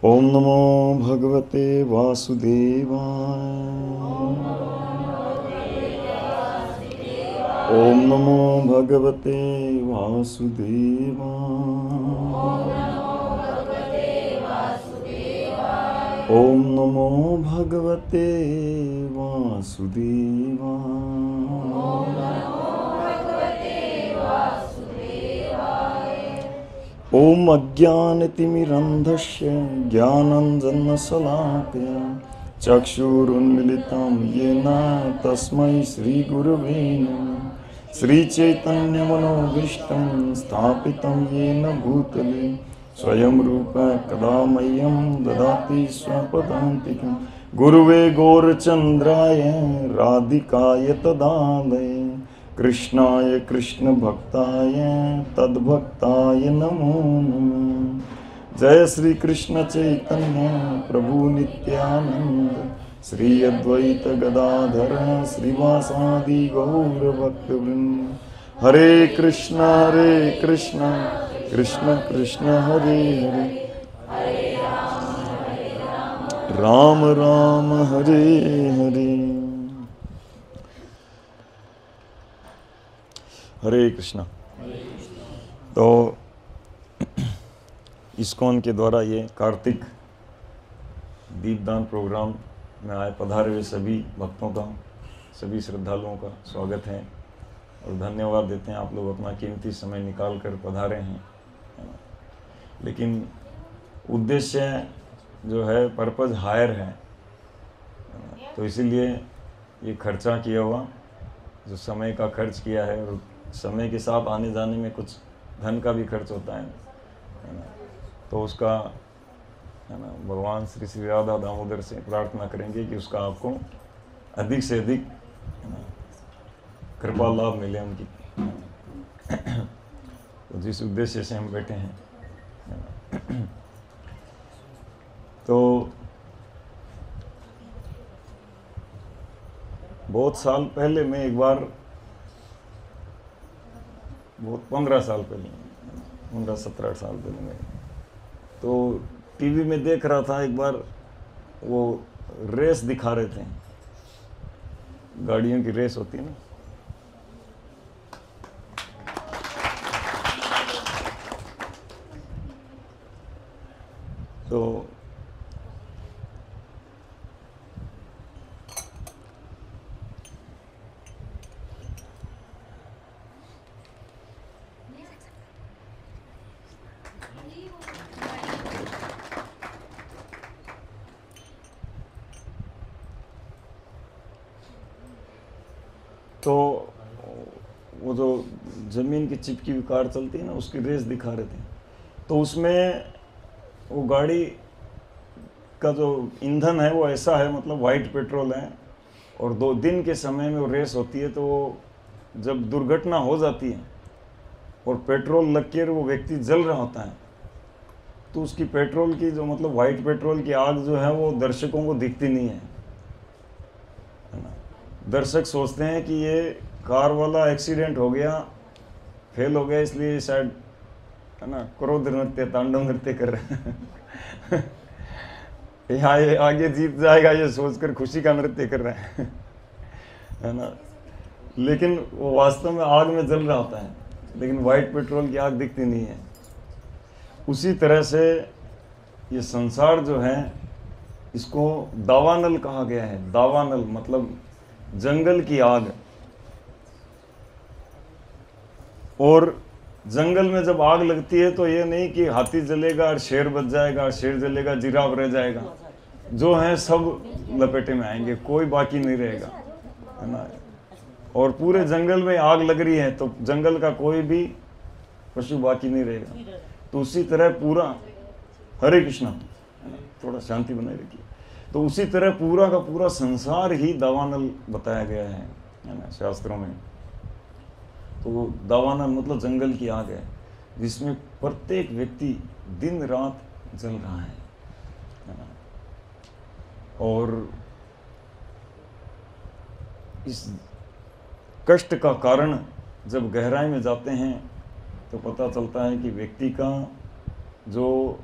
ओम नमो भगवते वासुदेवाय। ओम नमो भगवते वासुदेवाय। ओम नमो भगवते वासुदेवाय। ओम अज्ञानतिमिरन्धस्य ज्ञानाञ्जनशलाकया चक्षुरुन्मिलितं येन तस्मै श्रीगुरवे नमः। श्रीचैतन्यमनोभीष्टं स्थापितं येन भूतले स्वयं रूप कदा मह्यं ददाति स्वपदान्तिकं। गुरुवे गौरचन्द्राय राधिकाय तदालये कृष्णाय कृष्णभक्ताय तद्भक्ताय नमो नमः। जय श्री कृष्ण चैतन्य प्रभु नित्यानंद श्री अद्वैत गदाधर श्रीवासादि गौर भक्तवृंद। हरे कृष्ण कृष्ण कृष्ण हरे हरे, राम राम हरे हरे। हरे कृष्णा। तो इस्कॉन के द्वारा ये कार्तिक दीपदान प्रोग्राम में आए पधारे हुए सभी भक्तों का, सभी श्रद्धालुओं का स्वागत है और धन्यवाद देते हैं। आप लोग अपना कीमती समय निकाल कर पधारे हैं, लेकिन उद्देश्य जो है पर्पज़ हायर है, तो इसीलिए ये खर्चा किया हुआ, जो समय का खर्च किया है, और समय के साथ आने जाने में कुछ धन का भी खर्च होता है ना, तो उसका है ना भगवान श्री श्री राधा दामोदर से प्रार्थना करेंगे कि उसका आपको अधिक से अधिक कृपा लाभ मिले उनकी। तो जिस उद्देश्य से हम बैठे हैं, तो बहुत साल पहले मैं एक बार, बहुत 15 साल पहले, 15-17 साल पहले मैं तो टीवी में देख रहा था। एक बार वो रेस दिखा रहे थे, गाड़ियों की रेस होती है ना, तो वो जो ज़मीन की चिपकी हुई कार चलती है ना, उसकी रेस दिखा रहे थे। तो उसमें वो गाड़ी का जो ईंधन है वो ऐसा है, मतलब वाइट पेट्रोल है, और 2 दिन के समय में वो रेस होती है। तो जब दुर्घटना हो जाती है और पेट्रोल लग के वो व्यक्ति जल रहा होता है, तो उसकी पेट्रोल की जो, मतलब वाइट पेट्रोल की आग जो है वो दर्शकों को दिखती नहीं है ना। दर्शक सोचते हैं कि ये कार वाला एक्सीडेंट हो गया, फेल हो गया, इसलिए शायद है ना क्रोध नृत्य, तांडव नृत्य कर रहे हैं यहाँ ये आगे जीत जाएगा ये सोचकर खुशी का नृत्य कर रहे है ना। लेकिन वो वास्तव में आग में जल रहा होता है, लेकिन वाइट पेट्रोल की आग दिखती नहीं है। उसी तरह से ये संसार जो है, इसको दावानल कहा गया है। दावानल मतलब जंगल की आग। और जंगल में जब आग लगती है तो ये नहीं कि हाथी जलेगा और शेर बच जाएगा, और शेर जलेगा जिराफ रह जाएगा, जो है सब लपेटे में आएंगे, कोई बाकी नहीं रहेगा, है ना। और पूरे जंगल में आग लग रही है तो जंगल का कोई भी पशु बाकी नहीं रहेगा। तो उसी तरह पूरा, हरे कृष्णा, थोड़ा शांति बनाए रखिए। तो उसी तरह पूरा का पूरा संसार ही दावानल बताया गया है ना शास्त्रों में। तो दावानल मतलब जंगल की आग है, जिसमें प्रत्येक व्यक्ति दिन रात जल रहा है ना। और इस कष्ट का कारण जब गहराई में जाते हैं तो पता चलता है कि व्यक्ति का जो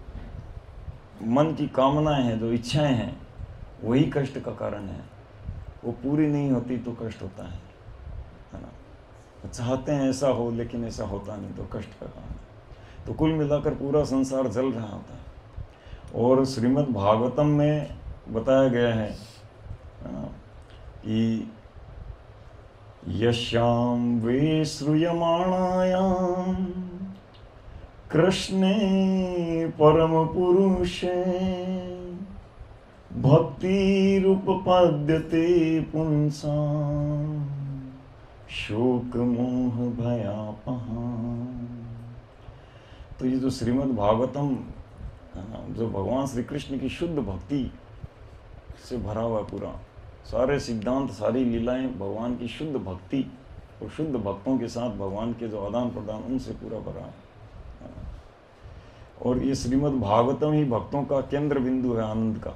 मन की कामनाएं हैं, जो इच्छाएं हैं, वही कष्ट का कारण है। वो पूरी नहीं होती तो कष्ट होता है ना। चाहते हैं ऐसा हो लेकिन ऐसा होता नहीं तो कष्ट का कारण है। तो कुल मिलाकर पूरा संसार जल रहा होता है। और श्रीमद् भागवतम में बताया गया है ना कि यश्याम वे श्रूयमाणायाम कृष्णे परम पुरुषे भक्तिरुपपद्यते पुंसां शोक मोह भयापहा। तो ये जो श्रीमद् भागवतम जो भगवान श्री कृष्ण की शुद्ध भक्ति से भरा हुआ पूरा, सारे सिद्धांत सारी लीलाएं भगवान की शुद्ध भक्ति और शुद्ध भक्तों के साथ भगवान के जो आदान प्रदान उनसे पूरा भरा है। और ये श्रीमद् भागवतम ही भक्तों का केंद्र बिंदु है आनंद का।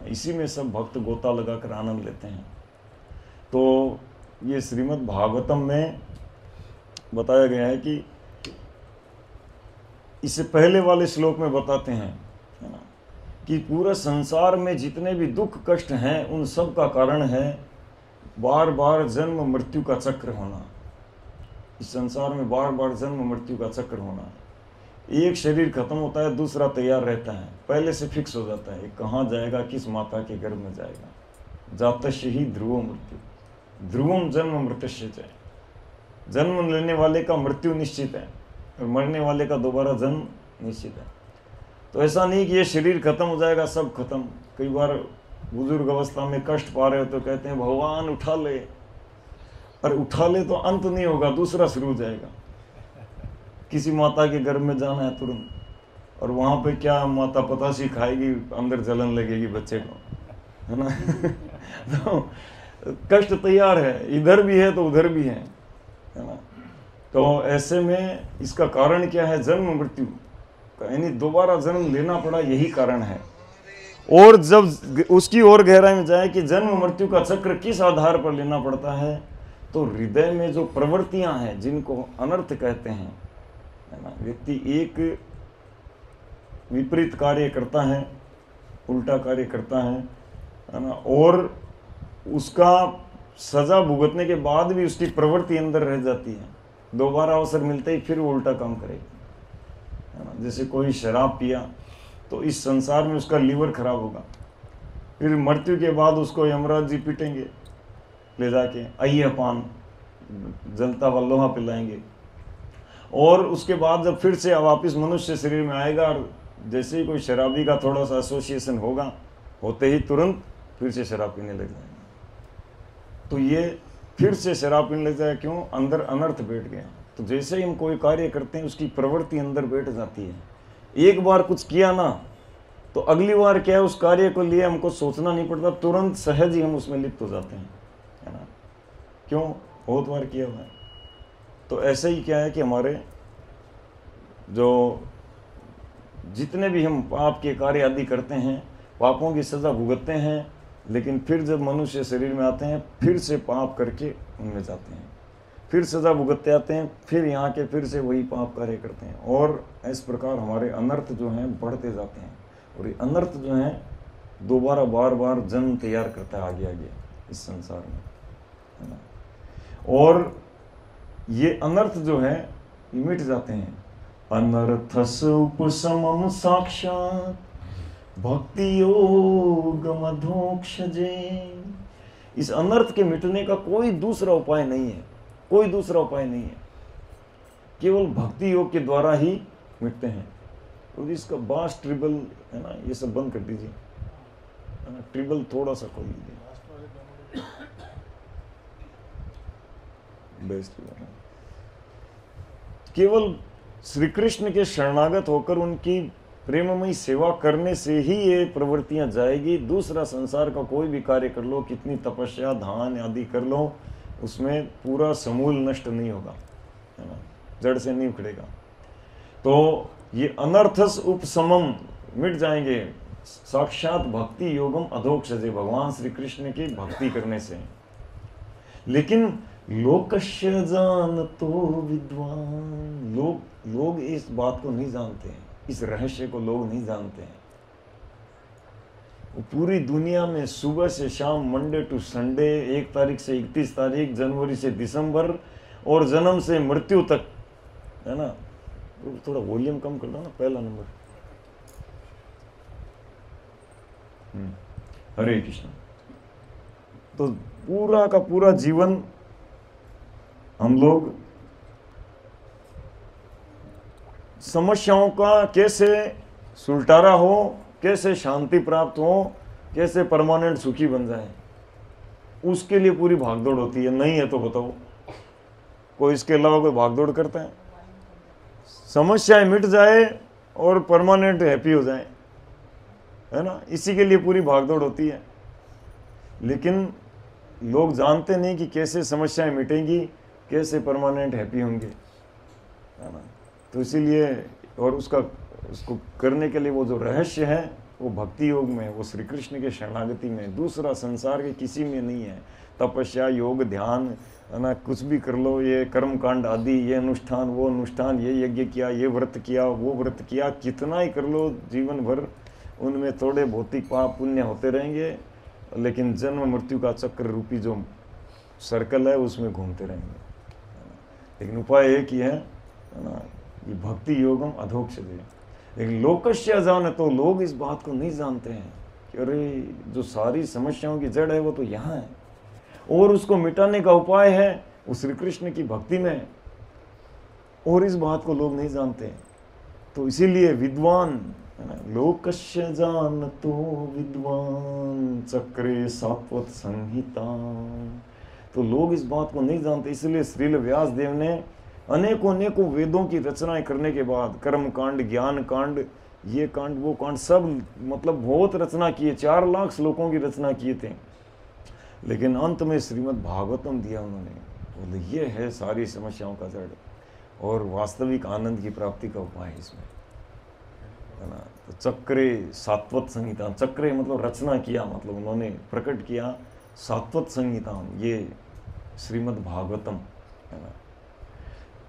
इसी में सब भक्त गोता लगाकर आनंद लेते हैं। तो ये श्रीमद् भागवतम में बताया गया है कि इससे पहले वाले श्लोक में बताते हैं है ना कि पूरा संसार में जितने भी दुख कष्ट हैं उन सब का कारण है बार बार जन्म मृत्यु का चक्र होना। इस संसार में बार बार जन्म मृत्यु का चक्र होना। एक शरीर खत्म होता है, दूसरा तैयार रहता है, पहले से फिक्स हो जाता है कहाँ जाएगा, किस माता के गर्भ में जाएगा। जातस्य ही ध्रुवो मृत्यु, ध्रुवम जन्म मृत्युश्च। जन्म लेने वाले का मृत्यु निश्चित है और मरने वाले का दोबारा जन्म निश्चित है। तो ऐसा नहीं कि ये शरीर खत्म हो जाएगा सब खत्म। कई बार बुजुर्ग अवस्था में कष्ट पा रहे हो तो कहते हैं भगवान उठा ले, और उठा ले तो अंत नहीं होगा, दूसरा शुरू हो जाएगा। किसी माता के गर्भ में जाना है तुरंत, और वहाँ पे क्या माता पतासी खाएगी, अंदर जलन लगेगी बच्चे को, है ना। तो कष्ट तैयार है, इधर भी है तो उधर भी है ना। तो ऐसे में इसका कारण क्या है, जन्म मृत्यु, यानी दोबारा जन्म लेना पड़ा, यही कारण है। और जब उसकी और गहराई में जाए कि जन्म मृत्यु का चक्र किस आधार पर लेना पड़ता है, तो हृदय में जो प्रवृत्तियां हैं जिनको अनर्थ कहते हैं, है ना। व्यक्ति एक विपरीत कार्य करता है, उल्टा कार्य करता है ना, और उसका सजा भुगतने के बाद भी उसकी प्रवृत्ति अंदर रह जाती है। दोबारा अवसर मिलते ही फिर वो उल्टा काम करेगा, है ना। जैसे कोई शराब पिया तो इस संसार में उसका लीवर खराब होगा, फिर मृत्यु के बाद उसको यमराज जी पीटेंगे ले जाके, आइए पान जलता हुआ लोहा पिलाएंगे। और उसके बाद जब फिर से वापिस मनुष्य शरीर में आएगा, और जैसे ही कोई शराबी का थोड़ा सा एसोसिएशन होगा, होते ही तुरंत फिर से शराब पीने लग जाएगा। तो ये फिर से शराब पीने लग जाएगा, क्यों? अंदर अनर्थ बैठ गया। तो जैसे ही हम कोई कार्य करते हैं उसकी प्रवृत्ति अंदर बैठ जाती है। एक बार कुछ किया ना तो अगली बार क्या है, उस कार्य को लिए हमको सोचना नहीं पड़ता, तुरंत सहज ही हम उसमें लिप्त हो जाते हैं, है ना। क्यों? बहुत बार किया हुआ है। तो ऐसे ही क्या है कि हमारे जो जितने भी हम पाप के कार्य आदि करते हैं, पापों की सजा भुगतते हैं, लेकिन फिर जब मनुष्य शरीर में आते हैं फिर से पाप करके उनमें जाते हैं, फिर सजा भुगतते आते हैं, फिर यहाँ के फिर से वही पाप कार्य करते हैं। और इस प्रकार हमारे अनर्थ जो हैं बढ़ते जाते हैं, और ये अनर्थ जो हैं दोबारा बार बार जन्म तैयार करता है आगे आगे इस संसार में, है ना। और ये अनर्थ जो है मिट जाते हैं। अनर्थस उपशमम साक्षात भक्ति योग मधोक्षजे। इस अनर्थ के मिटने का कोई दूसरा उपाय नहीं है, कोई दूसरा उपाय नहीं है, केवल भक्ति योग के द्वारा ही मिटते हैं। तो इसका बास ट्रिबल है ना, ये सब बंद कर दीजिए, है ना। ट्रिबल थोड़ा सा खोल दीजिए, बेस्ट। केवल श्री कृष्ण के शरणागत होकर उनकी प्रेममयी सेवा करने से ही ये प्रवृत्तियां जाएगी। दूसरा संसार का कोई भी कार्य कर लो, कितनी तपस्या दान आदि कर लो, उसमें पूरा समूल नष्ट नहीं होगा, है ना, जड़ से नहीं उखड़ेगा। तो ये अनर्थस उपशमम मिट जाएंगे साक्षात भक्ति योगम अधोक्षजे, भगवान श्री कृष्ण की भक्ति करने से। लेकिन लोकस्य जानतो विद्वान, लोग इस बात को नहीं जानते हैं, इस रहस्य को लोग नहीं जानते हैं, वो पूरी दुनिया में सुबह से शाम, मंडे टू संडे, 1 तारीख से 31 तारीख, जनवरी से दिसंबर, और जन्म से मृत्यु तक, है ना। थोड़ा वॉल्यूम कम कर लो ना, पहला नंबर। हरे कृष्ण। तो पूरा का पूरा जीवन हम लोग समस्याओं का कैसे सुलटारा हो, कैसे शांति प्राप्त हो, कैसे परमानेंट सुखी बन जाए, उसके लिए पूरी भागदौड़ होती है। नहीं है तो बताओ, कोई इसके अलावा कोई भागदौड़ करता है? समस्याएं मिट जाए और परमानेंट हैप्पी हो जाए, है ना, इसी के लिए पूरी भागदौड़ होती है। लेकिन लोग जानते नहीं कि कैसे समस्याएं मिटेंगी, कैसे परमानेंट हैप्पी होंगे, है ना। तो इसीलिए, और उसको करने के लिए वो जो रहस्य है वो भक्ति योग में, वो श्री कृष्ण के शरणागति में, दूसरा संसार के किसी में नहीं है। तपस्या, योग, ध्यान, है ना, कुछ भी कर लो, ये कर्म कांड आदि, ये अनुष्ठान, वो अनुष्ठान, ये यज्ञ किया, ये व्रत किया, वो व्रत किया, कितना ही कर लो जीवन भर, उनमें थोड़े भौतिक पाप पुण्य होते रहेंगे, लेकिन जन्म मृत्यु का चक्र रूपी जो सर्कल है उसमें घूमते रहेंगे। लेकिन उपाय एक ही है ना, ये भक्ति योगम अधोक्षजे। लेकिन लोकस्य जान, तो लोग इस बात को नहीं जानते हैं कि अरे जो सारी समस्याओं की जड़ है वो तो यहाँ है, और उसको मिटाने का उपाय है वो श्री कृष्ण की भक्ति में है, और इस बात को लोग नहीं जानते। तो इसीलिए विद्वान, लोकस्य जान तो विद्वान चक्रे सात्वत संहिता, तो लोग इस बात को नहीं जानते। इसलिए श्रील व्यास देव ने अनेकों अनेकों वेदों की रचनाएं करने के बाद, कर्म कांड, ज्ञान कांड, ये कांड, वो कांड, सब मतलब बहुत रचना किए, 4 लाख श्लोकों की रचना किए थे। लेकिन अंत में श्रीमद् भागवतम दिया उन्होंने, बोले ये है सारी समस्याओं का जड़ और वास्तविक आनंद की प्राप्ति का उपाय इसमें, है ना। तो चक्रे सात्वत संहिता, चक्रे मतलब रचना किया, मतलब उन्होंने प्रकट किया सात्वत संहिता, ये श्रीमद् भागवतम, है ना।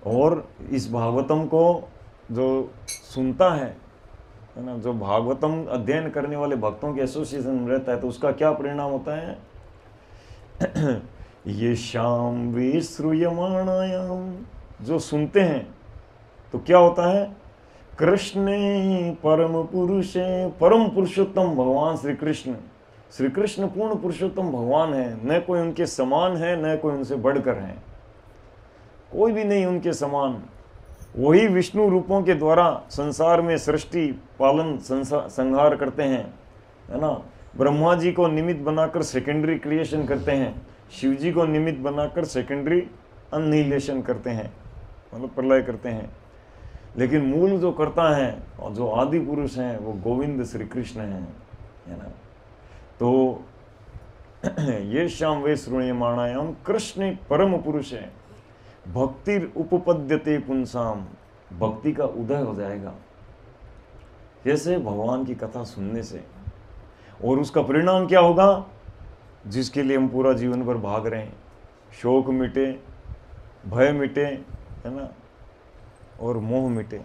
और इस भागवतम को जो सुनता है ना, जो भागवतम अध्ययन करने वाले भक्तों के एसोसिएशन में रहता है, तो उसका क्या परिणाम होता है? ये शाम वे श्रूयमाणायाम, जो सुनते हैं तो क्या होता है? कृष्णे परम पुरुषे, परम पुरुषोत्तम भगवान श्री कृष्ण, श्री कृष्ण पूर्ण पुरुषोत्तम भगवान है, न कोई उनके समान है, न कोई उनसे बढ़कर है, कोई भी नहीं उनके समान। वही विष्णु रूपों के द्वारा संसार में सृष्टि पालन संहार करते हैं, है ना। ब्रह्मा जी को निमित्त बनाकर सेकेंडरी क्रिएशन करते हैं, शिव जी को निमित्त बनाकर सेकेंडरी अनहिलेशन करते हैं, मतलब प्रलय करते हैं। लेकिन मूल जो करता है और जो आदि पुरुष हैं वो गोविंद श्री कृष्ण हैं, है ना। तो ये शाम वे श्रूयमाणायाम कृष्ण परम पुरुष है, भक्ति उपपद्यते पुंसाम, भक्ति का उदय हो जाएगा जैसे भगवान की कथा सुनने से। और उसका परिणाम क्या होगा? जिसके लिए हम पूरा जीवन भर भाग रहे हैं, शोक मिटे, भय मिटे, है ना, और मोह मिटे।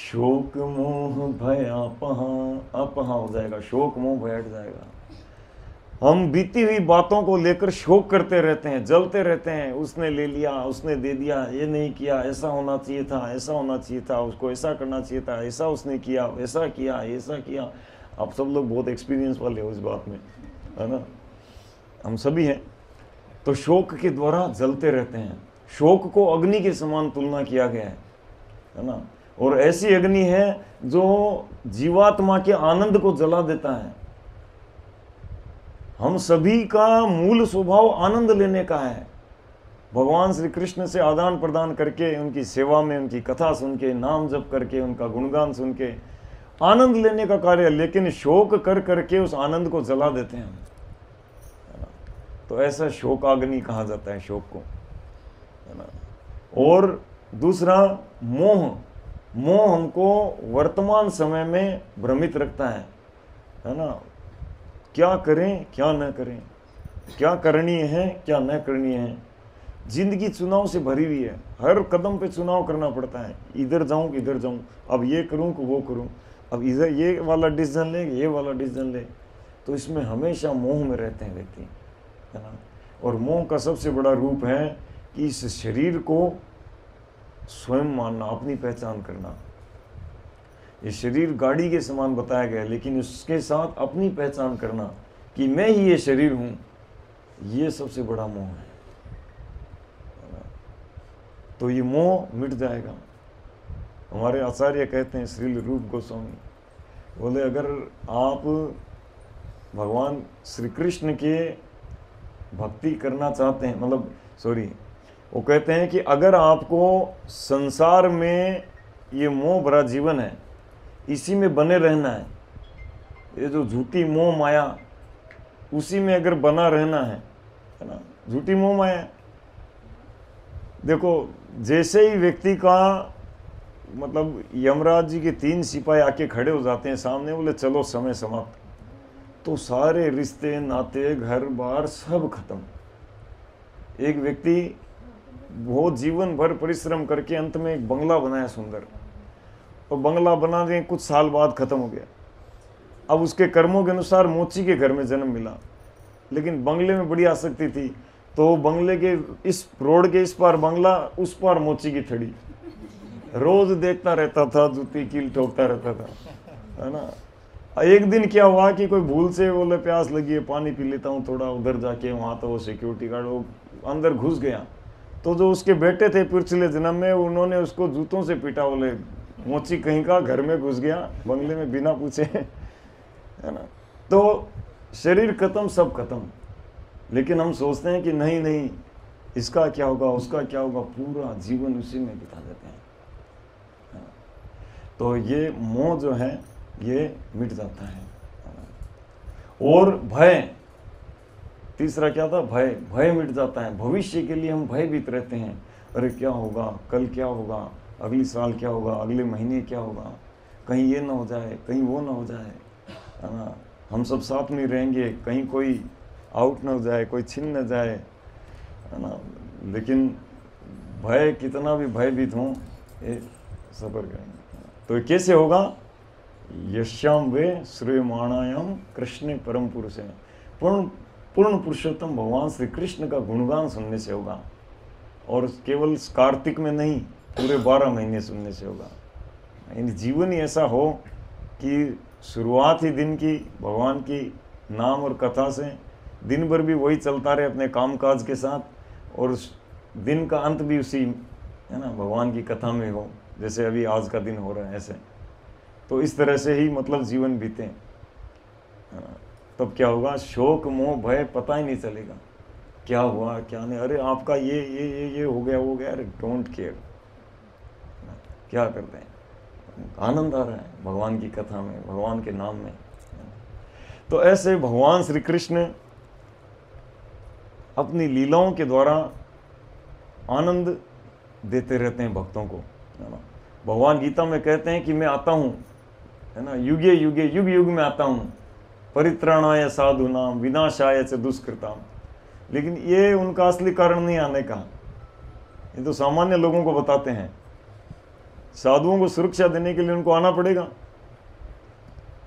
शोक मोह भय अपहा हो जाएगा, शोक मोह भय हट जाएगा। हम बीती हुई बातों को लेकर शोक करते रहते हैं, जलते रहते हैं, उसने ले लिया, उसने दे दिया, ये नहीं किया, ऐसा होना चाहिए था, ऐसा होना चाहिए था, उसको ऐसा करना चाहिए था, ऐसा उसने किया, वैसा किया, ऐसा किया। आप सब लोग बहुत एक्सपीरियंस वाले हो इस बात में, है ना, हम सभी हैं। तो शोक के द्वारा जलते रहते हैं। शोक को अग्नि के समान तुलना किया गया है ना, और ऐसी अग्नि है जो जीवात्मा के आनंद को जला देता है। हम सभी का मूल स्वभाव आनंद लेने का है। भगवान श्री कृष्ण से आदान प्रदान करके, उनकी सेवा में, उनकी कथा सुन के, नाम जप करके, उनका गुणगान सुन के आनंद लेने का कार्य। लेकिन शोक कर करके उस आनंद को जला देते हैं। तो ऐसा शोकाग्नि कहा जाता है शोक को, है ना। और दूसरा मोह, मोह हमको वर्तमान समय में भ्रमित रखता है ना। क्या करें क्या न करें, क्या करणीय है क्या न करणीय है। जिंदगी चुनाव से भरी हुई है, हर कदम पे चुनाव करना पड़ता है, इधर जाऊं कि इधर जाऊं, अब ये करूं कि वो करूं। अब इधर ये वाला डिसीजन ले, ये वाला डिसीजन ले, तो इसमें हमेशा मोह में रहते हैं व्यक्ति, है ना। और मोह का सबसे बड़ा रूप है कि इस शरीर को स्वयं मानना, अपनी पहचान करना। ये शरीर गाड़ी के समान बताया गया है, लेकिन उसके साथ अपनी पहचान करना कि मैं ही ये शरीर हूं, ये सबसे बड़ा मोह है। तो ये मोह मिट जाएगा। हमारे आचार्य कहते हैं, श्रील रूप गोस्वामी बोले, अगर आप भगवान श्री कृष्ण के भक्ति करना चाहते हैं, मतलब वो कहते हैं कि अगर आपको संसार में ये मोह भरा जीवन है, इसी में बने रहना है, ये जो झूठी मोह माया, उसी में अगर बना रहना है ना, झूठी मोह माया। देखो, जैसे ही व्यक्ति का मतलब यमराज जी के 3 सिपाही आके खड़े हो जाते हैं सामने, बोले चलो समय समाप्त, तो सारे रिश्ते नाते घर बार सब खत्म। एक व्यक्ति बहुत जीवन भर परिश्रम करके अंत में एक बंगला बनाया सुंदर, और बंगला बनाने कुछ साल बाद खत्म हो गया। अब उसके कर्मों के अनुसार मोची के घर में जन्म मिला, लेकिन बंगले में बड़ी आसक्ति थी, तो बंगले के इस रोड के इस पार बंगला, उस पार मोची की थड़ी, रोज देखता रहता था, जूती कील ठोकता रहता था, है ना। एक दिन क्या हुआ कि कोई भूल से बोले प्यास लगी है, पानी पी लेता हूँ थोड़ा, उधर जाके वहाँ तो वो सिक्योरिटी गार्ड वो अंदर घुस गया, तो जो उसके बेटे थे पिछले जन्म में, उन्होंने उसको जूतों से पीटा, बोले मोची कहीं का घर में घुस गया बंगले में बिना पूछे, है ना। तो शरीर खत्म, सब खत्म, लेकिन हम सोचते हैं कि नहीं नहीं, इसका क्या होगा, उसका क्या होगा, पूरा जीवन उसी में बिता देते हैं। तो ये मोह जो है ये मिट जाता है। और भय, तीसरा क्या था, भय। भय मिट जाता है, भविष्य के लिए हम भयभीत रहते हैं, अरे क्या होगा, कल क्या होगा, अगली साल क्या होगा, अगले महीने क्या होगा, कहीं ये ना हो जाए, कहीं वो ना हो जाए, है ना। हम सब साथ में रहेंगे, कहीं कोई आउट ना हो जाए, कोई छीन ना जाए, है ना। लेकिन भय, कितना भी भयभीत हो, ये सबर करेंगे। तो ये कैसे होगा, यश्याम वे श्रेयमाणायाम कृष्ण परम पुरुष है, पूर्ण पुरुषोत्तम भगवान श्री कृष्ण का गुणगान सुनने से होगा। और केवल कार्तिक में नहीं, पूरे 12 महीने सुनने से होगा। यानी जीवन ही ऐसा हो कि शुरुआत ही दिन की भगवान की नाम और कथा से, दिन भर भी वही चलता रहे अपने कामकाज के साथ, और दिन का अंत भी उसी, है ना, भगवान की कथा में हो, जैसे अभी आज का दिन हो रहा है ऐसे। तो इस तरह से ही मतलब जीवन बीते, तब क्या होगा, शोक मोह भय पता ही नहीं चलेगा, क्या हुआ क्या नहीं, अरे आपका ये हो गया, वो गया, अरे डोंट केयर, क्या करते हैं, आनंद आ रहा है भगवान की कथा में, भगवान के नाम में। तो ऐसे भगवान श्री कृष्ण अपनी लीलाओं के द्वारा आनंद देते रहते हैं भक्तों को, है ना। भगवान गीता में कहते हैं कि मैं आता हूँ, है ना, युगे युगे युग युग में आता हूँ, परित्राणाय साधुनाम विनाशाय च दुष्कृताम। लेकिन ये उनका असली कारण नहीं आने का, ये तो सामान्य लोगों को बताते हैं। साधुओं को सुरक्षा देने के लिए उनको आना पड़ेगा।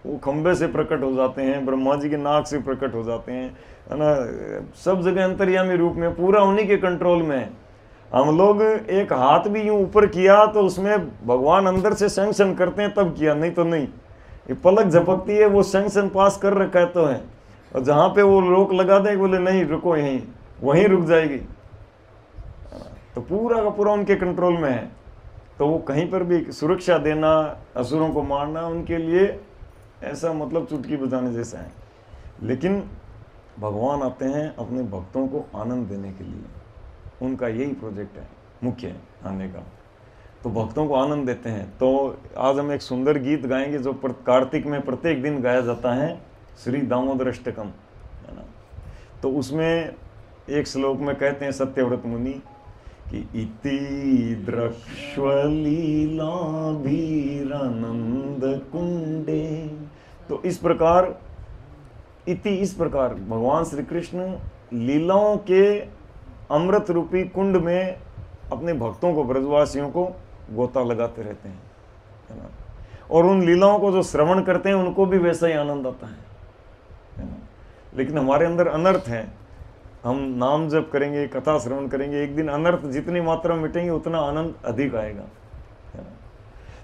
वो खंबे से प्रकट हो जाते हैं, ब्रह्मा जी के नाक से प्रकट हो जाते हैं, है ना, सब जगह अंतर्यामी रूप में, पूरा उन्हीं के कंट्रोल में। हम लोग एक हाथ भी यूं ऊपर किया तो उसमें भगवान अंदर से सैंक्शन करते हैं तब किया, नहीं तो नहीं। ये पलक झपकती है, वो सैंक्शन पास कर रखा है तो है, और जहाँ पे वो रोक लगा दे, बोले नहीं रुको यहीं, वहीं रुक जाएगी, तो पूरा का पूरा उनके कंट्रोल में है। तो वो कहीं पर भी सुरक्षा देना, असुरों को मारना उनके लिए ऐसा मतलब चुटकी बजाने जैसा है। लेकिन भगवान आते हैं अपने भक्तों को आनंद देने के लिए, उनका यही प्रोजेक्ट है मुख्य है आने का, तो भक्तों को आनंद देते हैं। तो आज हम एक सुंदर गीत गाएंगे जो कार्तिक में प्रत्येक दिन गाया जाता है, श्री दामोदर अष्टकम, है ना। तो उसमें एक श्लोक में कहते हैं सत्यव्रत मुनि कि इति द्रक्ष्वलीलाभिरानंद कुंडे। तो इस प्रकार भगवान श्री कृष्ण लीलाओं के अमृत रूपी कुंड में अपने भक्तों को, ब्रजवासियों को गोता लगाते रहते हैं, है ना। और उन लीलाओं को जो श्रवण करते हैं उनको भी वैसा ही आनंद आता है ना। लेकिन हमारे अंदर अनर्थ है, हम नाम जप करेंगे, कथा श्रवण करेंगे, एक दिन अनर्थ जितनी मात्रा में मिटेंगे उतना आनंद अधिक आएगा, है ना।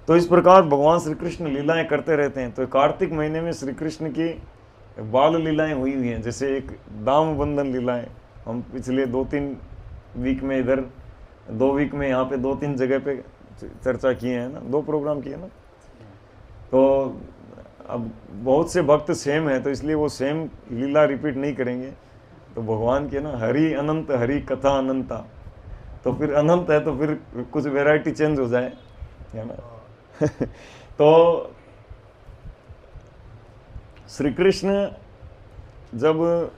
तो इस प्रकार भगवान श्री कृष्ण लीलाएं करते रहते हैं। तो कार्तिक महीने में श्री कृष्ण की बाल लीलाएं हुई हैं, जैसे एक दाम बंधन लीलाएं, हम पिछले 2-3 वीक में इधर 2 वीक में यहाँ पे 2-3 जगह पे चर्चा किए हैं ना, 2 प्रोग्राम किए ना। तो अब बहुत से भक्त सेम है, तो इसलिए वो सेम लीला रिपीट नहीं करेंगे। तो भगवान के ना हरि अनंत, हरि कथा अनंता, तो फिर अनंत है तो फिर कुछ वैरायटी चेंज हो जाए, है ना। तो श्री कृष्ण जब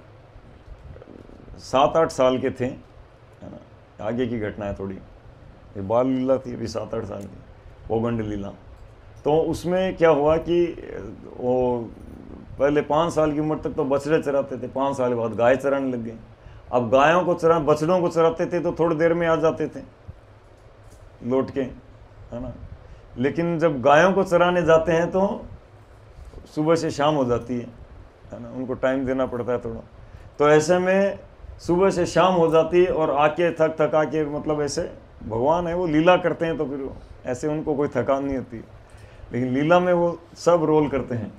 7-8 साल के थे, है ना, आगे की घटना है थोड़ी, ये बाल लीला थी अभी 7-8 साल की, पौगंड लीला। तो उसमें क्या हुआ कि वो पहले 5 साल की उम्र तक तो बछड़े चराते थे, 5 साल के बाद गाय चराने लग गए। अब गायों को बछड़ों को चराते थे तो थोड़ी देर में आ जाते थे लौट के, है ना। लेकिन जब गायों को चराने जाते हैं तो सुबह से शाम हो जाती है ना, उनको टाइम देना पड़ता है थोड़ा। तो ऐसे में सुबह से शाम हो जाती है और आके थका के, मतलब ऐसे भगवान है वो लीला करते हैं तो फिर ऐसे उनको कोई थकान नहीं होती, लेकिन लीला में वो सब रोल करते हैं,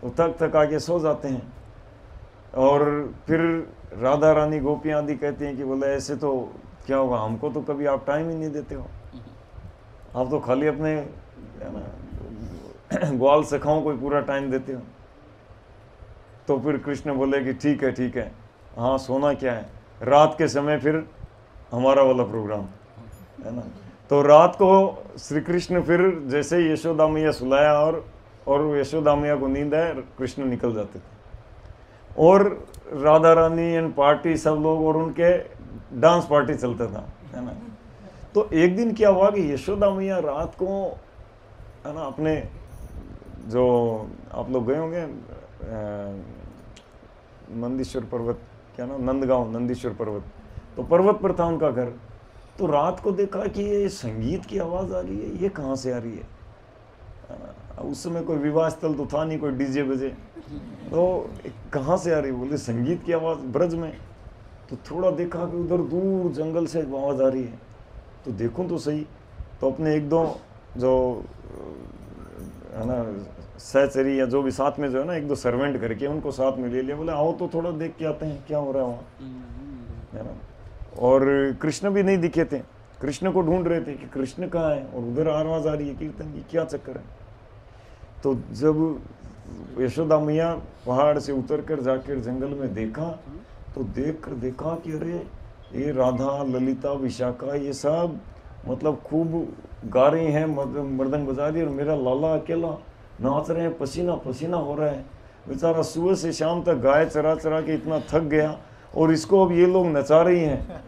तो थका के सो जाते हैं। और फिर राधा रानी गोपियाँ आदि कहती हैं कि बोले ऐसे तो क्या होगा, हमको तो कभी आप टाइम ही नहीं देते हो, आप तो खाली अपने, है ना, ग्वाल सखाओं को पूरा टाइम देते हो। तो फिर कृष्ण बोले कि ठीक है, हाँ सोना क्या है, रात के समय फिर हमारा वाला प्रोग्राम, है ना। तो रात को श्री कृष्ण फिर जैसे यशोदा मैया सुलाया और यशोदा मैया को नींद आए, कृष्ण निकल जाते थे। और राधा रानी एंड पार्टी सब लोग, और उनके डांस पार्टी चलता था, है ना। तो एक दिन क्या हुआ कि यशोदा मैया रात को, है ना, अपने जो आप लोग गए होंगे नंदीश्वर पर्वत, क्या ना, नंदगांव, नंदीश्वर पर्वत, तो पर्वत पर था उनका घर। तो रात को देखा कि ये संगीत की आवाज़ आ रही है, ये कहाँ से आ रही है ना। उस समय कोई विवाह स्थल तो था नहीं, कोई डीजे बजे, तो कहाँ से आ रही है, बोले संगीत की आवाज़ ब्रज में। तो थोड़ा देखा कि उधर दूर जंगल से आवाज़ आ रही है, तो देखूं तो सही। तो अपने 1-2 जो, है ना, सहचरी या जो भी साथ में जो है ना, 1-2 सर्वेंट करके उनको साथ में ले लिया, बोले आओ तो थोड़ा देख के आते हैं क्या हो रहा है वहाँ, है ना। और कृष्ण भी नहीं दिखे थे, कृष्ण को ढूंढ रहे थे कि कृष्ण कहाँ है, और उधर आवाज़ आ रही है कीर्तन की, क्या चक्कर है। तो जब यशोदा मैया पहाड़ से उतर कर जाकर जंगल में देखा, तो देख कर देखा कि अरे ये राधा, ललिता, विशाखा, ये सब मतलब खूब गा रही हैं, मृदंग बजा रही है, और मेरा लाला अकेला नाच रहे हैं, पसीना पसीना हो रहा है। बेचारा सुबह से शाम तक गाय चरा चरा के इतना थक गया, और इसको अब ये लोग नचा रही हैं।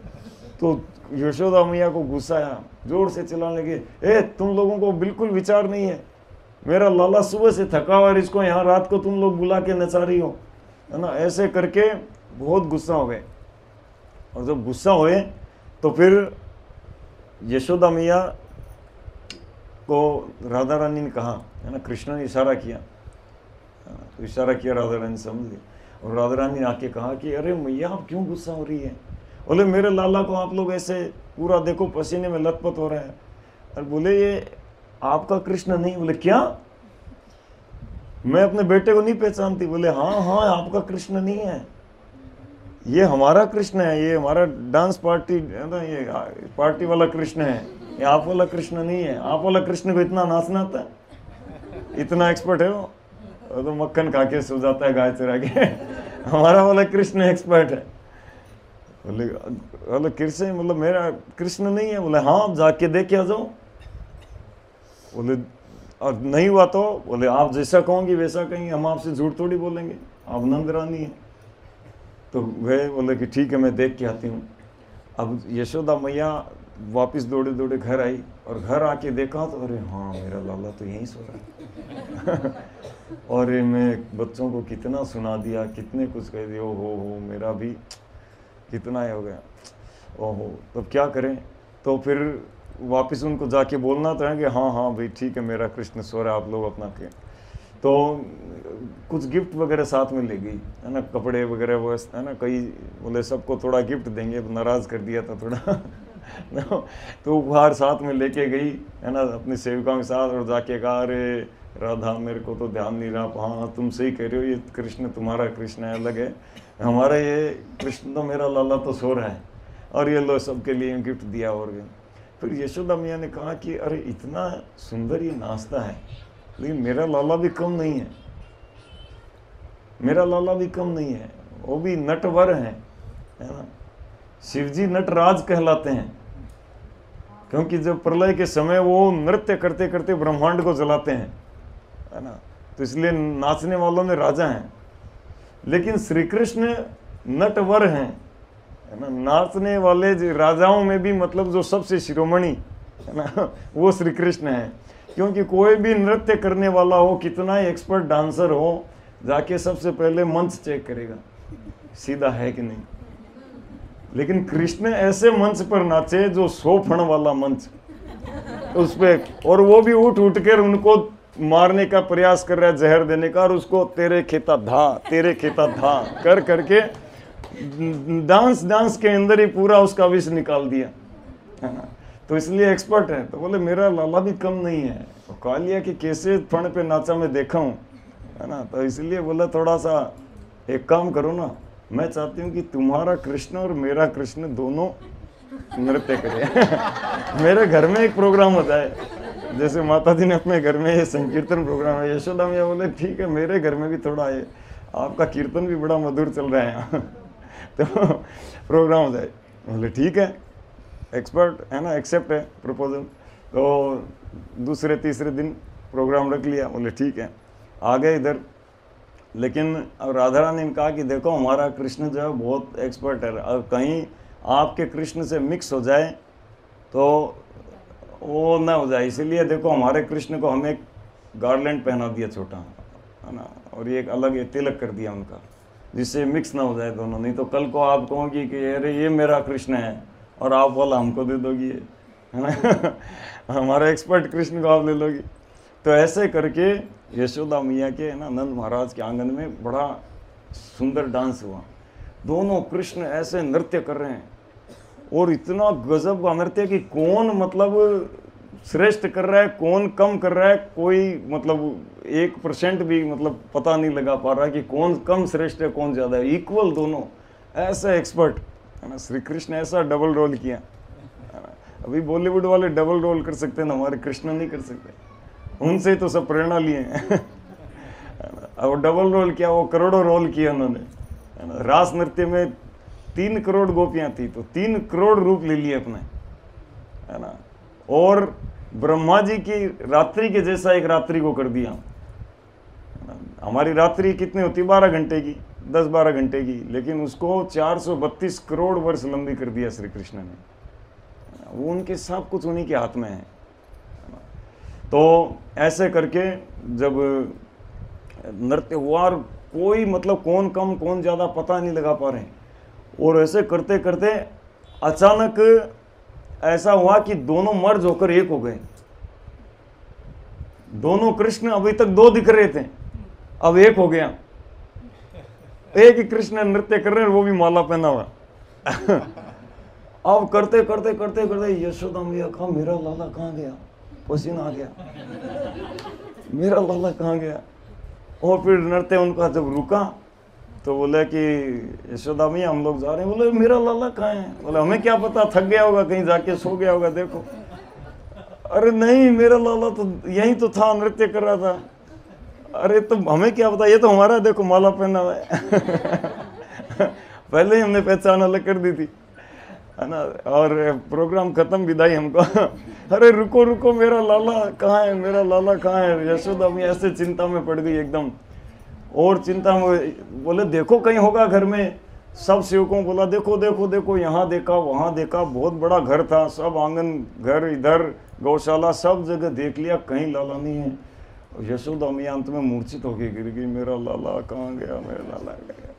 तो यशोदा मैया को गुस्सा आया, जोर से चिल्लाने लगे, ए तुम लोगों को बिल्कुल विचार नहीं है, मेरा लाला सुबह से थका हुआ है, इसको यहाँ रात को तुम लोग बुला के नचा रही हो, है ना। ऐसे करके बहुत गुस्सा हो गए। और जब गुस्सा हुए तो फिर यशोदा मैया को राधा रानी ने कहा, है ना, कृष्ण ने इशारा किया, तो इशारा किया, राधा रानी समझ गई। और राधा रानी ने आके कहा कि अरे मैया आप क्यों गुस्सा हो रही है, बोले मेरे लाला को आप लोग ऐसे पूरा देखो पसीने में लथपथ हो रहे हैं। और बोले ये आपका कृष्ण नहीं। बोले क्या, मैं अपने बेटे को नहीं पहचानती। बोले हाँ आपका कृष्ण नहीं है, ये हमारा कृष्ण है, ये हमारा डांस पार्टी है ना, ये पार्टी वाला कृष्ण है, ये आप वाला कृष्ण नहीं है। आप वाला कृष्ण को इतना नाचना आता है, इतना एक्सपर्ट है वो तो मक्खन खा के सो जाता है गाय चरा के। हमारा वाला कृष्ण एक्सपर्ट है। बोले कृष्ण मतलब मेरा कृष्ण नहीं है। बोले हाँ जाके देख के आ जाओ। बोले और नहीं हुआ तो बोले आप जैसा कहोगे वैसा कहेंगे, हम आपसे झूठ थोड़ी बोलेंगे, आप नंद रानी हैं। तो वह बोले कि ठीक है मैं देख के आती हूँ। अब यशोदा मैया वापस दौड़े दौड़े घर आई, और घर आके देखा तो अरे हाँ मेरा लाला तो यहीं सो रहा है। और मैं बच्चों को कितना सुना दिया, कितने कुछ कह दिया, हो मेरा भी कितना ही हो गया, ओहो। तब क्या करें। तो फिर वापस उनको जाके बोलना तो है कि हाँ हाँ भाई ठीक है, मेरा कृष्ण सो रहा है, आप लोग अपना के। तो कुछ गिफ्ट वगैरह साथ में ले गई, है ना, कपड़े वगैरह वो, है ना, कई बोले सबको थोड़ा गिफ्ट देंगे, नाराज़ कर दिया था थोड़ा तो उपहार साथ में लेके गई, है ना, अपनी सेविकाओं के साथ, और जाके कहा अरे राधा मेरे को तो ध्यान नहीं रहा, हाँ तुम सही कह रहे हो, ये कृष्ण तुम्हारा कृष्ण है अलग है, हमारा ये कृष्ण तो मेरा लाला तो सो रहा है, और ये लो सबके लिए गिफ्ट दिया। और फिर यशोदा मैया ने कहा कि अरे इतना सुंदर ये नाश्ता है, लेकिन मेरा लाला भी कम नहीं है, मेरा लाला भी कम नहीं है, वो भी नटवर है ना। शिवजी नटराज कहलाते हैं, क्योंकि जब प्रलय के समय वो नृत्य करते करते ब्रह्मांड को जलाते हैं, है ना, तो इसलिए नाचने वालों में राजा हैं। लेकिन श्री कृष्ण नटवर हैं, है ना, नाचने वाले राजाओं में भी मतलब जो सबसे शिरोमणि, है ना, वो श्री कृष्ण है। क्योंकि कोई भी नृत्य करने वाला हो, कितना ही एक्सपर्ट डांसर हो, जाके सबसे पहले मंच चेक करेगा सीधा है कि नहीं। लेकिन कृष्ण ऐसे मंच पर नाचे जो 100 फण वाला मंच, उस पे, और वो भी उठ उठ कर उनको मारने का प्रयास कर रहा है, जहर देने का, और उसको तेरे खेता धा तेरे खेता धा कर करके डांस के अंदर ही पूरा उसका विष निकाल दिया, है ना। तो इसलिए एक्सपर्ट है। तो बोले मेरा लाला भी कम नहीं है। तो कहा लिया कि कैसे फण पे नाचा मैं देखा हूँ, है ना। तो इसलिए बोला थोड़ा सा एक काम करो ना, मैं चाहती हूँ कि तुम्हारा कृष्ण और मेरा कृष्ण दोनों नृत्य करें मेरे घर में एक प्रोग्राम होता है, जैसे माता जी ने अपने घर में ये संकीर्तन प्रोग्राम है। यशोदा मैया बोले ठीक है, मेरे घर में भी थोड़ा है, आपका कीर्तन भी बड़ा मधुर चल रहा है यहाँ तो प्रोग्राम हो जाए। बोले ठीक है, एक्सपर्ट है ना, एक्सेप्ट है प्रपोजल। तो दूसरे तीसरे दिन प्रोग्राम रख लिया। बोले ठीक है, आ गए इधर। लेकिन अब राधा रानी ने कहा कि देखो हमारा कृष्ण जो है बहुत एक्सपर्ट है, और कहीं आपके कृष्ण से मिक्स हो जाए तो वो ना हो जाए, इसीलिए देखो हमारे कृष्ण को हमें गार्लैंड पहना दिया छोटा, है ना, और ये एक अलग ये तिलक कर दिया उनका, जिससे मिक्स ना हो जाए दोनों। नहीं तो कल को आप कहोगी कि अरे ये मेरा कृष्ण है और आप बोला हमको दे दोगी, है ना हमारा एक्सपर्ट कृष्ण को आप ले लोगी। तो ऐसे करके यशोदा मैया के, है ना, नंद महाराज के आंगन में बड़ा सुंदर डांस हुआ। दोनों कृष्ण ऐसे नृत्य कर रहे हैं, और इतना गजब का नृत्य कि कौन मतलब श्रेष्ठ कर रहा है, कौन कम कर रहा है, कोई मतलब 1% भी मतलब पता नहीं लगा पा रहा है कि कौन कम श्रेष्ठ है कौन ज़्यादा है। इक्वल दोनों, ऐसा एक्सपर्ट, है ना। श्री कृष्ण ऐसा डबल रोल किया, है ना। अभी बॉलीवुड वाले डबल रोल कर सकते हैं ना, हमारे कृष्ण नहीं कर सकते, उनसे ही तो सब प्रेरणा लिए हैं और डबल रोल किया, वो करोड़ों रोल किया उन्होंने, है ना। रास नृत्य में 3 करोड़ गोपियां थी, तो 3 करोड़ रूप ले लिए अपने, है ना। और ब्रह्मा जी की रात्रि के जैसा एक रात्रि को कर दिया। हमारी रात्रि कितनी होती, 12 घंटे की, 10-12 घंटे की, लेकिन उसको 432 करोड़ वर्ष लंबी कर दिया श्री कृष्ण ने। वो उनके सब कुछ उन्हीं के हाथ में है। तो ऐसे करके जब नृत्य हुआ, और कोई मतलब कौन कम कौन ज़्यादा पता नहीं लगा पा रहे, और ऐसे करते करते अचानक ऐसा हुआ कि दोनों मर्ज होकर एक हो गए। दोनों कृष्ण अभी तक 2 दिख रहे थे, अब एक हो गया। एक ही कृष्ण नृत्य कर रहे हैं, वो भी माला पहना हुआ अब करते करते करते करते यशोदा मैया कहा मेरा लाला कहाँ गया, पसीना आ गया मेरा लाला कहाँ गया। और फिर नृत्य उनका जब रुका तो बोले कि यशोदा मैया हम लोग जा रहे हैं। बोले मेरा लाला कहाँ है। बोले हमें क्या पता, थक गया होगा, कहीं जाके सो गया होगा, देखो। अरे नहीं, मेरा लाला तो यहीं तो था, नृत्य कर रहा था। अरे तो हमें क्या पता, ये तो हमारा देखो माला पहना हुआ है पहले ही हमने पहचान अलग कर दी थी, है ना। और प्रोग्राम खत्म, विदाई हमको अरे रुको रुको, मेरा लाला कहाँ है, मेरा लाला कहाँ है। यशोदा मैया ऐसे चिंता में पड़ गई एकदम, और चिंता में बोले देखो कहीं होगा घर में। सब सेवकों बोला देखो देखो देखो, यहाँ देखा वहाँ देखा, बहुत बड़ा घर था, सब आंगन घर, इधर गौशाला, सब जगह देख लिया, कहीं लाला नहीं है। यशोदा मैया अंत में मूर्छित होके गिर गई, मेरा लाला कहाँ गया, मेरा लाला गया।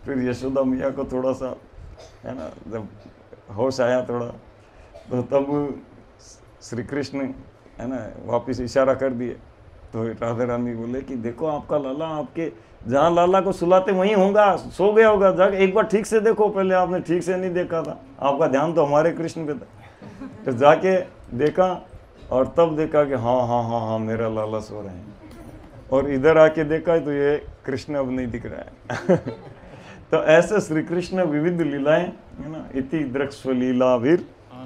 फिर यशोदा मैया को थोड़ा सा, है ना, जब होश आया थोड़ा, तो तब श्री कृष्ण है ना वापिस इशारा कर दिए, तो राधा रानी बोले कि देखो आपका लाला, आपके जहाँ लाला को सुलाते वहीं होगा, सो गया होगा, जाके एक बार ठीक से देखो, पहले आपने ठीक से नहीं देखा था, आपका ध्यान तो हमारे कृष्ण पे था। तो जाके देखा और तब देखा कि हाँ हाँ हाँ हाँ मेरा लाला सो रहे हैं, और इधर आके देखा तो ये कृष्ण अब नहीं दिख रहा है। तो ऐसे श्री कृष्ण विविध लीलाएं है ना, इति द्रक्ष्वलीलाभिर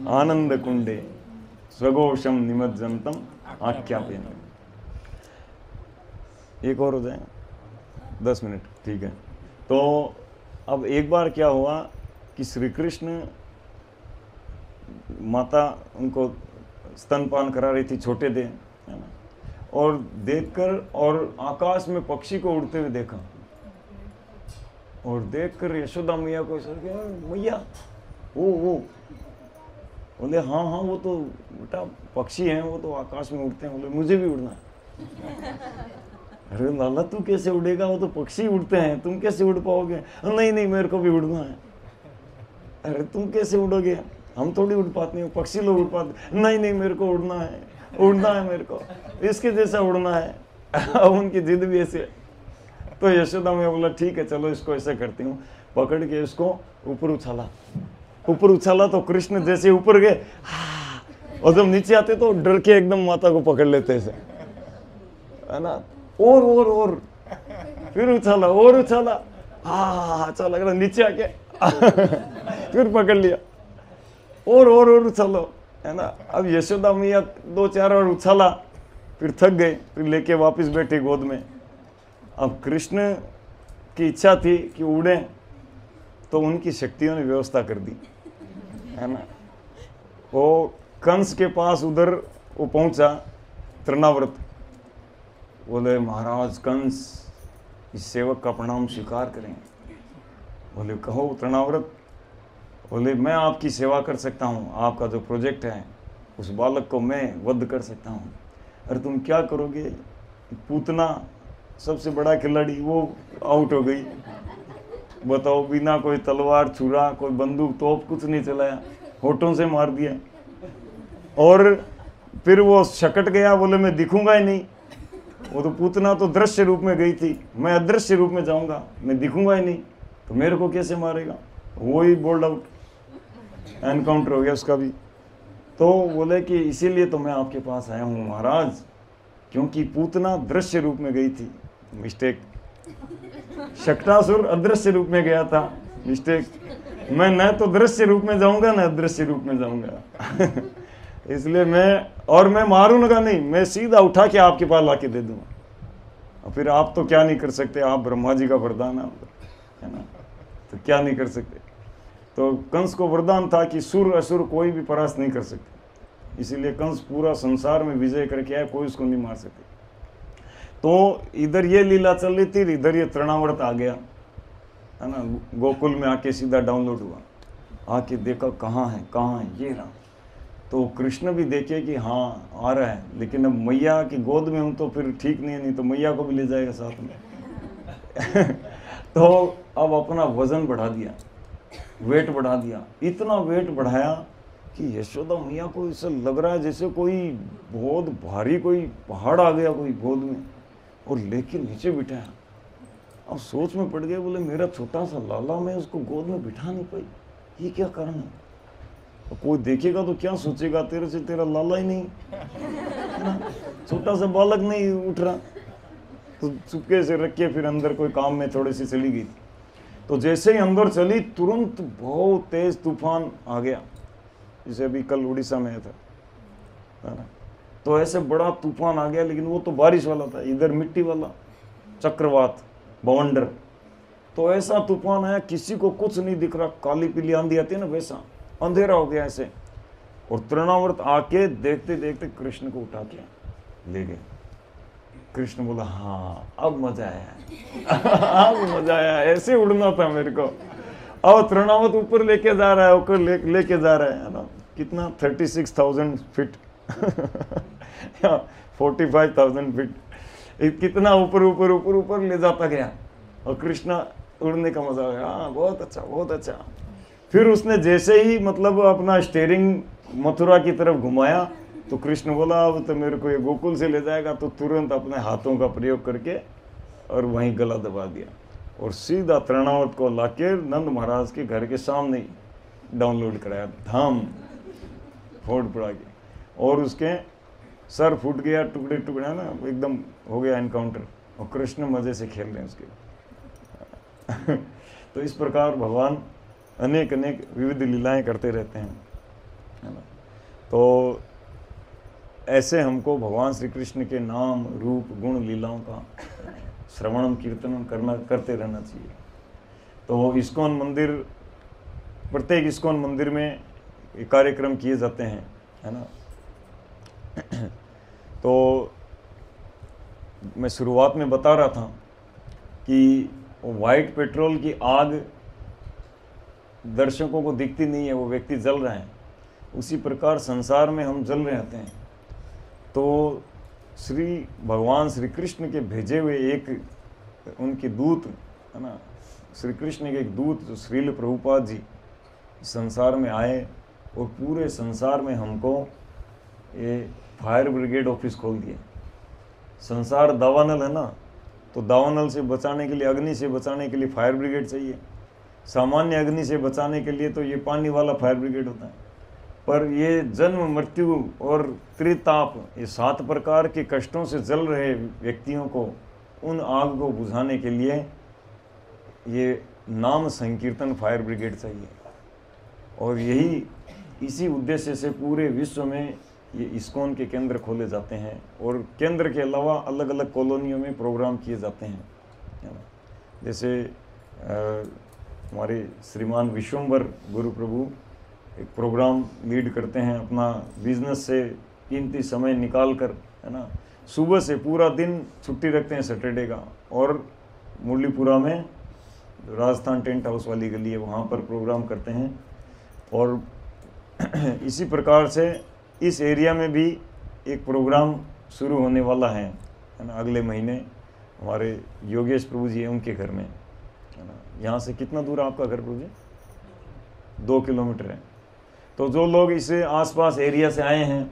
आनंद कुंडे स्वघोषम निमज्जनतम आख्यापेन। एक और हो जाए 10 मिनट, ठीक है। तो अब एक बार क्या हुआ कि श्री कृष्ण, माता उनको स्तनपान करा रही थी, छोटे थे है ना, और देखकर और आकाश में पक्षी को उड़ते हुए देखा, और देखकर यशोदा मैया को ऐसा किया, मैया वो बोले हाँ हाँ वो तो बेटा पक्षी हैं, वो तो आकाश में उड़ते हैं। बोले मुझे भी उड़ना है। अरे लाला तू कैसे उड़ेगा, वो तो पक्षी उड़ते हैं, तुम कैसे उड़ पाओगे? नहीं नहीं मेरे को भी उड़ना है। अरे तुम कैसे उड़ोगे, हम थोड़ी उड़ पाते हैं, पक्षी लोग उड़ पाते। नहीं नहीं मेरे को उड़ना है मेरे को, इसके जैसा उड़ना है। उनकी जिद भी ऐसी है। तो यशोदा में बोला ठीक है चलो इसको ऐसा करती हूँ, पकड़ के इसको ऊपर उछाला तो कृष्ण जैसे ऊपर गए, और जब नीचे आते तो डर के एकदम माता को पकड़ लेते ऐसे, है ना, और फिर उछाला और उछाला, अच्छा लग रहा, नीचे आके फिर पकड़ लिया, और उछालो, है ना। अब यशोदा मैया 2-4 और उछाला, फिर थक गए, फिर लेके वापस बैठे गोद में। अब कृष्ण की इच्छा थी कि उड़े, तो उनकी शक्तियों ने व्यवस्था कर दी, है ना। वो कंस के पास उधर वो पहुंचा तृणाव्रत, बोले महाराज कंस इस सेवक का प्रणाम स्वीकार करें। बोले कहो तृणाव्रत। बोले मैं आपकी सेवा कर सकता हूँ, आपका जो प्रोजेक्ट है उस बालक को मैं वध कर सकता हूँ। अरे तुम क्या करोगे, पूतना सबसे बड़ा खिलाड़ी वो आउट हो गई, बताओ, बिना कोई तलवार छुरा कोई बंदूक तोप कुछ नहीं चलाया, होठों से मार दिया। और फिर वो शकट गया, बोले मैं दिखूंगा ही नहीं, वो तो पूतना तो दृश्य रूप में गई थी, मैं अदृश्य रूप में जाऊंगा, मैं दिखूंगा ही नहीं, तो मेरे को कैसे मारेगा। वो ही बोल्ड आउट, एनकाउंटर हो गया उसका भी। तो बोले कि इसीलिए तो मैं आपके पास आया हूँ महाराज, क्योंकि पूतना दृश्य रूप में गई थी, मिस्टेक। शक्टासुर अदृश्य रूप में गया था, मिस्टेक। मैं न तो दृश्य रूप में जाऊंगा न अदृश्य रूप में जाऊंगा। इसलिए मैं मारूंगा नहीं, मैं सीधा उठा के आपके पास लाके दे दूंगा, और फिर आप तो क्या नहीं कर सकते, आप ब्रह्मा जी का वरदान है ना, तो क्या नहीं कर सकते। तो कंस को वरदान था कि सुर असुर कोई भी परास्त नहीं कर सकते, इसीलिए कंस पूरा संसार में विजय करके आया, कोई उसको नहीं मार सकते। तो इधर ये लीला चल रही थी, इधर ये तृणाव्रत आ गया, है ना, गोकुल में आके सीधा डाउनलोड हुआ, आके देखा कहाँ है ये रहा। तो कृष्ण भी देखे कि हाँ आ रहा है, लेकिन अब मैया की गोद में हूँ तो फिर ठीक नहीं तो मैया को भी ले जाएगा साथ में। तो अब अपना वजन बढ़ा दिया, वेट बढ़ा दिया, इतना वेट बढ़ाया कि यशोदा मैया को ऐसा लग रहा है जैसे कोई बहुत भारी कोई पहाड़ आ गया कोई गोद में, और लेके नीचे बिठाया। अब सोच में पड़ गए, बोले मेरा छोटा सा लाला, मैं उसको गोद में बिठा नहीं पाई, ये क्या कारण है। तो कोई देखेगा तो क्या सोचेगा, तेरे से तेरा लाला ही नहीं, है ना, छोटा सा बालक नहीं उठ रहा। तो चुपके से रख के फिर अंदर कोई काम में थोड़ी सी चली गई। तो जैसे ही अंदर चली, तुरंत बहुत तेज तूफान आ गया, जैसे अभी कल उड़ीसा में था, है ना। तो ऐसे बड़ा तूफान आ गया, लेकिन वो तो बारिश वाला था, इधर मिट्टी वाला, चक्रवात, बवंडर। तो ऐसा तूफान आया, किसी को कुछ नहीं दिख रहा, काली पीली आंधी आती है ना, वैसा अंधेरा हो गया ऐसे। और तृणाव्रत आके देखते देखते कृष्ण को उठा के ले गए। कृष्ण बोला हाँ अब मजा आया। अब मजा आया, ऐसे उड़ना था मेरे को। अब तृणाव्रत ऊपर लेके जा रहा है, ऊपर लेके जा रहा है ना, कितना 36,000 फीट 45,000 फीट, कितना ऊपर ऊपर ऊपर ऊपर ले जाता गया। और कृष्ण उड़ने का मजा आया, हाँ बहुत अच्छा बहुत अच्छा। फिर उसने जैसे ही मतलब अपना स्टीयरिंग मथुरा की तरफ घुमाया, तो कृष्ण बोला अब तो मेरे को ये गोकुल से ले जाएगा, तो तुरंत अपने हाथों का प्रयोग करके और वहीं गला दबा दिया और सीधा तृणावत को लाके नंद महाराज के घर के सामने ही डाउनलोड कराया, धाम फोड़ पड़ा के, और उसके सर फूट गया, टुकड़े टुकड़े ना, एकदम हो गया एनकाउंटर, और कृष्ण मजे से खेल रहे हैं उसके। तो इस प्रकार भगवान अनेक अनेक विविध लीलाएं करते रहते हैं, है ना। तो ऐसे हमको भगवान श्री कृष्ण के नाम रूप गुण लीलाओं का श्रवणम कीर्तन करते रहना चाहिए। तो इस्कॉन मंदिर, प्रत्येक इस्कॉन मंदिर में कार्यक्रम किए जाते हैं, है ना। तो मैं शुरुआत में बता रहा था कि वाइट पेट्रोल की आग दर्शकों को दिखती नहीं है, वो व्यक्ति जल रहा है, उसी प्रकार संसार में हम जल रहे होते हैं। तो श्री भगवान श्री कृष्ण के भेजे हुए एक उनके दूत, है ना, श्री कृष्ण के एक दूत जो श्रील प्रभुपाद जी संसार में आए और पूरे संसार में हमको ये फायर ब्रिगेड ऑफिस खोल दिए। संसार दावानल है ना, तो दावानल से बचाने के लिए, अग्नि से बचाने के लिए फायर ब्रिगेड चाहिए। सामान्य अग्नि से बचाने के लिए तो ये पानी वाला फायर ब्रिगेड होता है, पर ये जन्म मृत्यु और त्रिताप, ये 7 प्रकार के कष्टों से जल रहे व्यक्तियों को, उन आग को बुझाने के लिए ये नाम संकीर्तन फायर ब्रिगेड चाहिए। और यही इसी उद्देश्य से पूरे विश्व में ये इस्कॉन के केंद्र खोले जाते हैं, और केंद्र के अलावा अलग अलग कॉलोनियों में प्रोग्राम किए जाते हैं, है ना। जैसे हमारे श्रीमान विश्वम्बर गुरु प्रभु एक प्रोग्राम लीड करते हैं, अपना बिजनेस से कीमती समय निकाल कर, है ना, सुबह से पूरा दिन छुट्टी रखते हैं सैटरडे का, और मुरलीपुरा में राजस्थान टेंट हाउस वाली गली है, वहाँ पर प्रोग्राम करते हैं। और इसी प्रकार से इस एरिया में भी एक प्रोग्राम शुरू होने वाला है ना, अगले महीने। हमारे योगेश प्रभु जी हैं, उनके घर में, है ना। यहाँ से कितना दूर है आपका घर प्रभु जी? 2 किलोमीटर है। तो जो लोग इस आसपास एरिया से आए हैं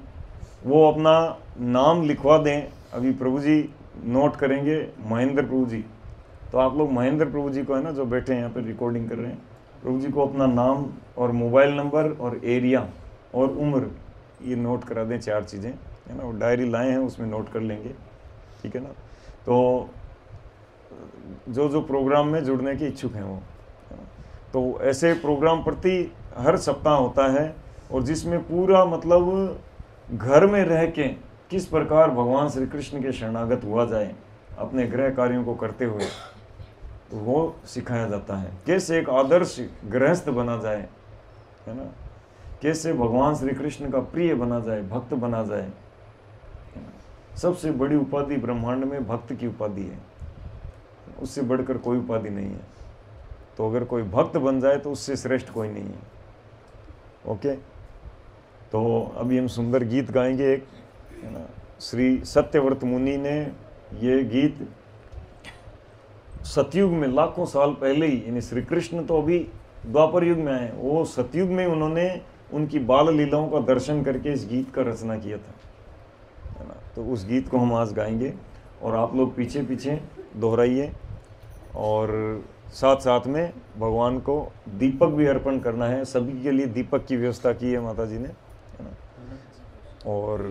वो अपना नाम लिखवा दें। अभी प्रभु जी नोट करेंगे, महेंद्र प्रभु जी, तो आप लोग महेंद्र प्रभु जी को, है ना, जो बैठे हैं यहाँ पर रिकॉर्डिंग कर रहे हैं, प्रभु जी को अपना नाम और मोबाइल नंबर और एरिया और उम्र ये नोट करा दें, 4 चीज़ें, है ना। वो डायरी लाए हैं, उसमें नोट कर लेंगे, ठीक है ना। तो जो जो प्रोग्राम में जुड़ने के इच्छुक हैं वो, तो ऐसे प्रोग्राम प्रति हर सप्ताह होता है, और जिसमें पूरा मतलब घर में रह के किस प्रकार भगवान श्री कृष्ण के शरणागत हुआ जाए अपने गृह कार्यों को करते हुए, तो वो सिखाया जाता है। कैसे एक आदर्श गृहस्थ बना जाए, है ना, कैसे भगवान श्री कृष्ण का प्रिय बना जाए, भक्त बना जाए, है ना। सबसे बड़ी उपाधि ब्रह्मांड में भक्त की उपाधि है, उससे बढ़कर कोई उपाधि नहीं है। तो अगर कोई भक्त बन जाए तो उससे श्रेष्ठ कोई नहीं है। ओके, तो अभी हम सुंदर गीत गाएंगे एक, है ना। श्री सत्यव्रत मुनि ने ये गीत सतयुग में लाखों साल पहले ही, यानी श्री कृष्ण तो अभी द्वापर युग में आए, वो सतयुग में उन्होंने उनकी बाल लीलाओं का दर्शन करके इस गीत का रचना किया था, है ना। तो उस गीत को हम आज गाएंगे और आप लोग पीछे पीछे दोहराइए, और साथ साथ में भगवान को दीपक भी अर्पण करना है। सभी के लिए दीपक की व्यवस्था की है माता जी ने, है ना। और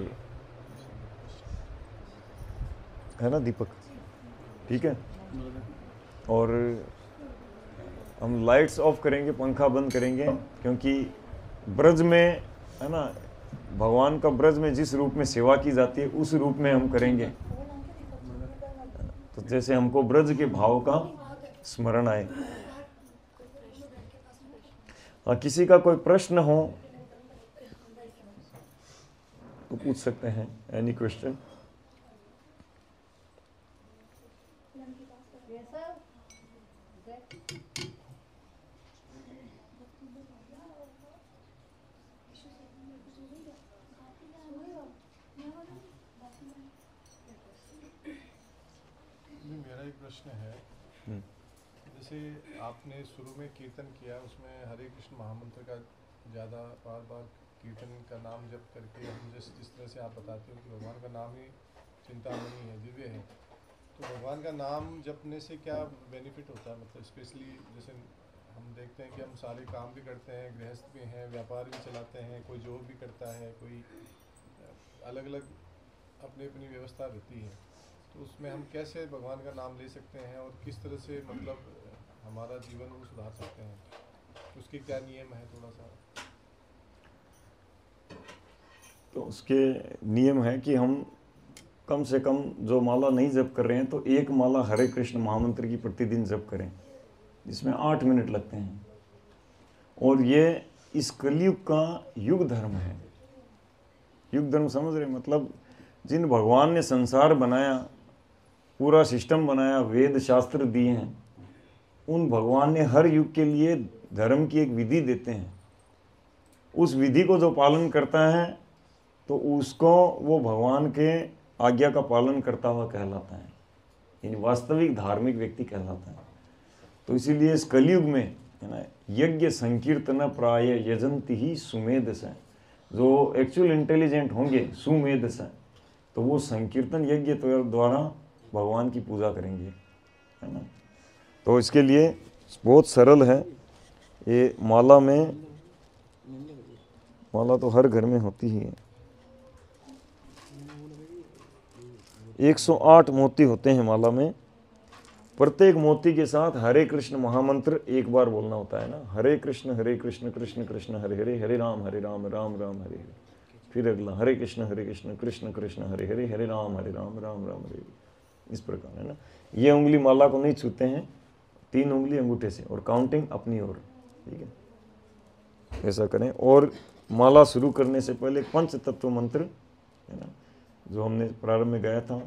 है ना दीपक, ठीक है। और हम लाइट्स ऑफ करेंगे, पंखा बंद करेंगे, क्योंकि ब्रज में, है ना, भगवान का ब्रज में जिस रूप में सेवा की जाती है उस रूप में हम करेंगे, तो जैसे हमको ब्रज के भाव का स्मरण आए। किसी का कोई प्रश्न हो तो पूछ सकते हैं, एनी क्वेश्चन। मेरा एक प्रश्न है, जैसे आपने शुरू में कीर्तन किया, उसमें हरे कृष्ण महामंत्र का ज़्यादा बार बार कीर्तन का नाम जप करके हम जिस तरह से आप बताते हो कि भगवान का नाम ही चिंतामणि है, दिव्य है, तो भगवान का नाम जपने से क्या बेनिफिट होता है? मतलब स्पेशली जैसे हम देखते हैं कि हम सारे काम भी करते हैं, गृहस्थ भी हैं, व्यापार भी चलाते हैं, कोई जॉब भी करता है, कोई अलग अलग अपनी अपनी व्यवस्था रहती है, तो उसमें हम कैसे भगवान का नाम ले सकते हैं और किस तरह से मतलब हमारा जीवन वो सुधार सकते हैं? उसके क्या नियम है थोड़ा सा? तो उसके नियम है कि हम कम से कम जो माला नहीं जप कर रहे हैं तो एक माला हरे कृष्ण महामंत्र की प्रतिदिन जप करें, जिसमें 8 मिनट लगते हैं। और ये इस कलयुग का युग धर्म है। युग धर्म समझ रहे, मतलब जिन भगवान ने संसार बनाया, पूरा सिस्टम बनाया, वेद शास्त्र दिए हैं, उन भगवान ने हर युग के लिए धर्म की एक विधि देते हैं। उस विधि को जो पालन करता है तो उसको वो भगवान के आज्ञा का पालन करता हुआ कहलाता है, यानी वास्तविक धार्मिक व्यक्ति कहलाता है। तो इसीलिए इस कलयुग में है ना, यज्ञ संकीर्तन प्राय यजंती ही सुमेध से, जो एक्चुअल इंटेलिजेंट होंगे सुमेध से, तो वो संकीर्तन यज्ञ द्वारा भगवान की पूजा करेंगे, है ना। तो इसके लिए बहुत सरल है ये माला में, माला तो हर घर में होती ही है। 108 मोती होते हैं माला में। प्रत्येक मोती के साथ हरे कृष्ण महामंत्र एक बार बोलना होता है ना, हरे कृष्ण कृष्ण कृष्ण हरे हरे, हरे राम राम राम हरे हरे। फिर अगला हरे कृष्ण कृष्ण कृष्ण हरे हरे, हरे राम राम राम हरे हरे। इस प्रकार है ना। ये उंगली माला को नहीं छूते हैं, 3 उंगली अंगूठे से, और काउंटिंग अपनी ओर, ठीक है, ऐसा करें। और माला शुरू करने से पहले पंच तत्व मंत्र है ना, जो हमने प्रारंभ में गाया था,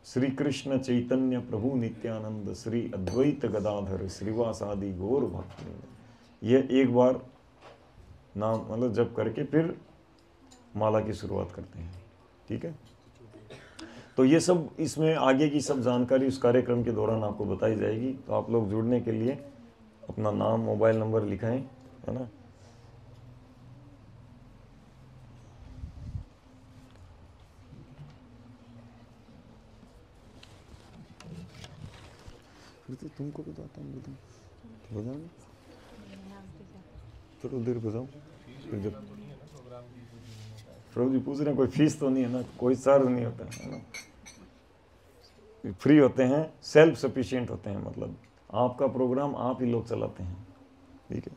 श्री कृष्ण चैतन्य प्रभु नित्यानंद श्री अद्वैत गदाधर श्रीवासादि गौर भक्त, ये एक बार नाम मतलब जप करके फिर माला की शुरुआत करते हैं, ठीक है। तो ये सब इसमें आगे की सब जानकारी उस कार्यक्रम के दौरान आपको बताई जाएगी। तो आप लोग जुड़ने के लिए अपना नाम, मोबाइल नंबर लिखाएं, है ना। फिर तो तुमको बताता हूँ, हो जाएगा, थोड़ा देर बजाओ। फिर जब प्रभु जी पूछ रहे हैं कोई फीस तो नहीं है ना, कोई चार्ज नहीं होता है ना, फ्री होते हैं, सेल्फ सफिशिएंट होते हैं, मतलब आपका प्रोग्राम आप ही लोग चलाते हैं, ठीक है।